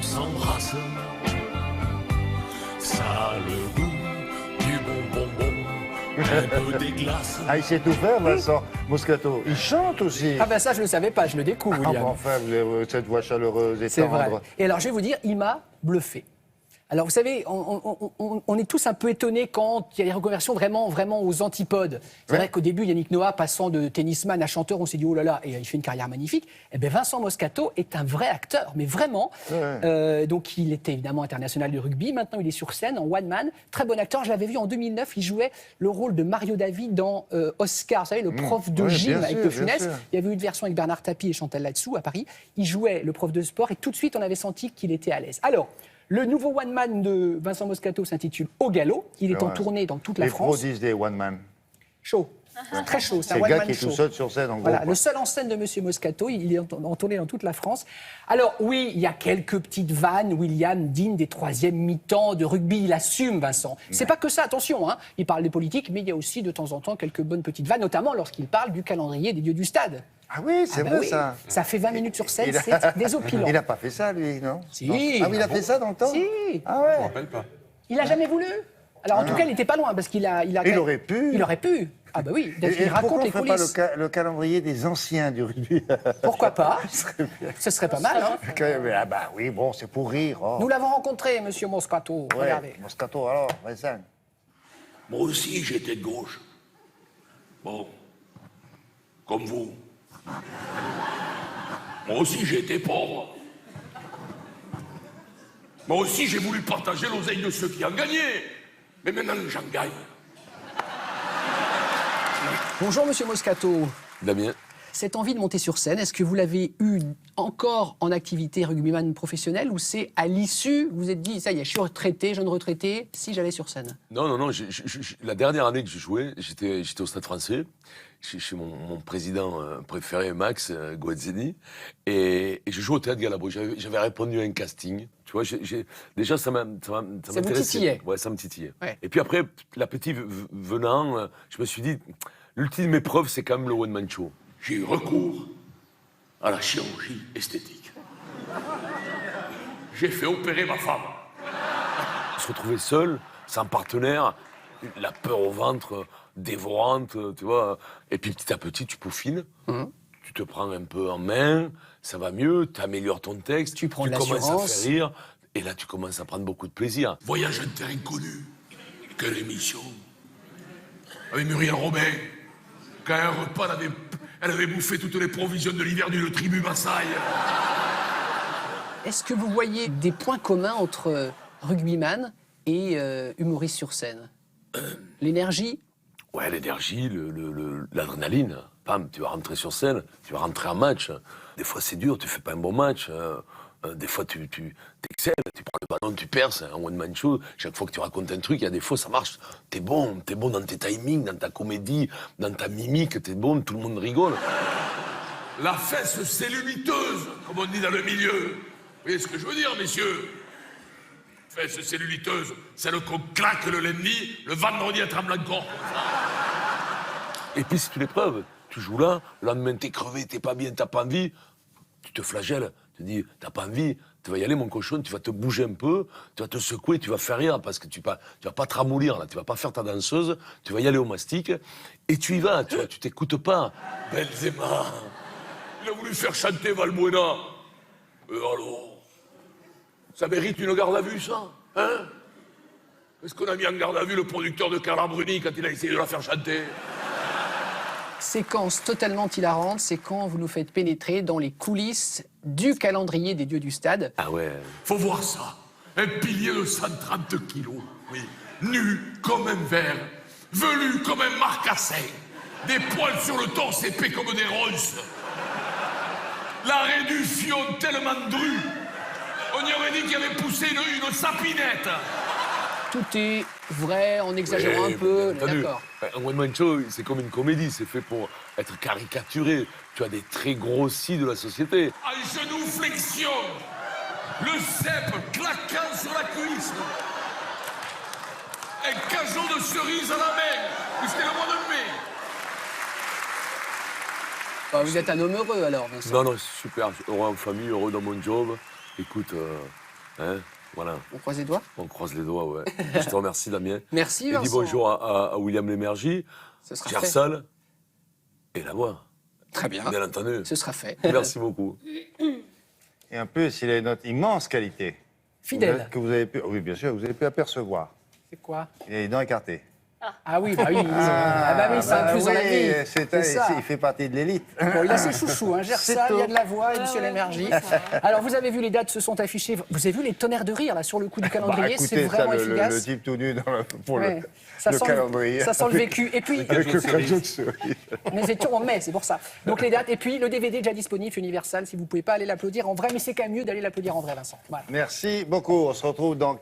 s'embrasse. Ça a le goût du bon bonbon, un peu des glaces. Ah, il sait tout faire, Vincent Moscato. Il chante aussi. Ah ben ça, je ne le savais pas, je le découvre, Ah, William. bon, enfin, vous avez cette voix chaleureuse et C'est vrai. tendre. Et alors, je vais vous dire, il m'a bluffé. Alors, vous savez, on est tous un peu étonnés quand il y a des reconversions vraiment aux antipodes. C'est vrai qu'au début, Yannick Noah, passant de tennisman à chanteur, on s'est dit, oh là là, et il fait une carrière magnifique. Eh bien, Vincent Moscato est un vrai acteur, mais vraiment. Donc, il était évidemment international de rugby. Maintenant, il est sur scène en one man. Très bon acteur. Je l'avais vu en 2009. Il jouait le rôle de Mario David dans Oscar. Vous savez, le prof de gym avec De Funès. Il y avait eu une version avec Bernard Tapie et Chantal Latsou à Paris. Il jouait le prof de sport et tout de suite, on avait senti qu'il était à l'aise. Alors, le nouveau one man de Vincent Moscato s'intitule Au Galop. Il est en tournée dans toute la France. Les pros disent des one man. Chaud. C'est très chaud. C'est le gars qui est tout seul sur scène, en gros. Voilà, le seul en scène de Monsieur Moscato, il est en tournée dans toute la France. Alors oui, il y a quelques petites vannes, William, dignes des troisièmes mi-temps de rugby. Il assume, Vincent. C'est pas que ça, attention. Hein. Il parle de politique, mais il y a aussi de temps en temps quelques bonnes petites vannes, notamment lorsqu'il parle du calendrier des dieux du stade. Ah oui, c'est vrai, oui. ça. Ça fait 20 minutes sur scène, c'est désopilant. Il n'a pas fait ça, lui, non? Si. Non. Ah oui, il a fait ça dans le temps? Si. Ah ouais. Je me rappelle pas. Il a jamais voulu. Alors en tout cas, il n'était pas loin, parce qu'il a... Il aurait pu. Il aurait pu. Ah bah oui, Et il raconte pourquoi les on ne ferait coulisses. pas le calendrier des anciens du rugby? Pourquoi pas? Ce serait pas mal, hein. Ah bah oui, bon, c'est pour rire. Oh. Nous l'avons rencontré, Monsieur Moscato. Ouais, Regardez. Moscato, alors, Vincent. Moi aussi, j'étais de gauche. Bon, comme vous. Moi aussi, j'ai été pauvre. Moi aussi, j'ai voulu partager l'oseille de ceux qui en gagnaient. Mais maintenant, j'en gagne. Bonjour, Monsieur Moscato. Damien. Cette envie de monter sur scène, est-ce que vous l'avez eu encore en activité rugbyman professionnel ou c'est à l'issue, vous vous êtes dit, ça y est, je suis retraité, jeune retraité, si j'allais sur scène? Non, la dernière année que je jouais, j'étais au Stade Français, chez mon président préféré, Max Guazzini, et je jouais au Théâtre Galabru. J'avais répondu à un casting. Tu vois, déjà, ça m'intéressait. vous titillait. Ouais, ça me titillait. Ouais. Et puis après, l'appétit venant, je me suis dit, l'ultime épreuve, c'est quand même le one-man show. J'ai eu recours à la chirurgie esthétique. J'ai fait opérer ma femme. Se retrouver seul, sans partenaire, la peur au ventre, dévorante, tu vois. Et puis petit à petit, tu peaufines, tu te prends un peu en main, ça va mieux, tu améliores ton texte, Tu prends de commences à l'assurance. faire rire, et là tu commences à prendre beaucoup de plaisir. Voyage inconnu. Quelle émission. Avec Muriel Robin, quand un repas, elle avait bouffé toutes les provisions de l'hiver d'une tribu Maasai. Est-ce que vous voyez des points communs entre rugbyman et humoriste sur scène? L'énergie? Ouais, l'énergie, l'adrénaline. Pam, tu vas rentrer sur scène, tu vas rentrer en match. Des fois c'est dur, tu fais pas un bon match. Des fois, tu excelles, tu prends le ballon, tu perces, un one-man show. Chaque fois que tu racontes un truc, il y a des fois, ça marche. T'es bon dans tes timings, dans ta comédie, dans ta mimique, t'es bon, tout le monde rigole. La fesse celluliteuse, comme on dit dans le milieu. Vous voyez ce que je veux dire, messieurs? Fesse celluliteuse, celle qu'on claque le lundi, le vendredi à Tremblant-Corps. Et puis, c'est une épreuve. Tu joues là, le lendemain, t'es crevé, t'es pas bien, t'as pas envie. Tu te flagelles. Tu te dis, t'as pas envie, tu vas y aller, mon cochon, tu vas te bouger un peu, tu vas te secouer, tu vas faire rire, parce que tu vas pas te ramollir, là, tu vas pas faire ta danseuse, tu vas y aller au mastic, et tu y vas, tu vois, tu t'écoutes pas. Benzema, il a voulu faire chanter Valbuena. Alors, ça mérite une garde à vue, ça? Hein? Est-ce qu'on a mis en garde à vue le producteur de Carla Bruni quand il a essayé de la faire chanter? Séquence totalement hilarante, c'est quand vous nous faites pénétrer dans les coulisses du calendrier des dieux du stade. Ah ouais. Faut voir ça. Un pilier de 130 kilos, oui. Nu comme un verre, velu comme un marcassin, des poils sur le torse épais comme des ronces. L'arrêt du fion tellement dru, on y aurait dit qu'il avait poussé une sapinette. Tout est vrai, en exagérant un peu, d'accord. Un one-man show, c'est comme une comédie, c'est fait pour être caricaturé. Tu as des très grossis de la société. En genuflexion, le cep claquant sur la cuisse, un cajon de cerises à la main, c'était le mois de mai. Bah, vous êtes un homme heureux alors, Vincent. Non, super, heureux en famille, heureux dans mon job. Écoute, Hein, voilà. On croise les doigts. On croise les doigts, ouais. Je te remercie, Damien. Merci, Et dis Vincent. bonjour à William Lémergie, Ce sera Gersal et la voix, Très bien. bien entendu. Ce sera fait. Merci beaucoup. Et en plus, il a notre immense qualité. Fidèle. Que vous avez pu, oui, bien sûr, vous avez pu apercevoir. C'est quoi? Il a les dents écartées. Ah oui, bah oui. C'est un plus dans la vie. C'est ça. Il fait partie de l'élite. Bon, il a ses chouchous, hein. Gersal, il y a de la voix, et Ah Monsieur ouais, Lémergie. c'est ça. Alors, vous avez vu, les dates se sont affichées. Vous avez vu les tonnerres de rire, là, sur le coup du calendrier. C'est écoutez, vraiment ça, efficace. le type tout nu pour Ouais. le Ça sent calendrier. Ça sent le vécu. Et puis, Avec le cadeau de cerise. nous étions en mai, c'est pour ça. Donc, les dates. Et puis, le DVD déjà disponible, Universal, si vous ne pouvez pas aller l'applaudir en vrai. Mais c'est quand même mieux d'aller l'applaudir en vrai, Vincent. Voilà. Merci beaucoup. On se retrouve dans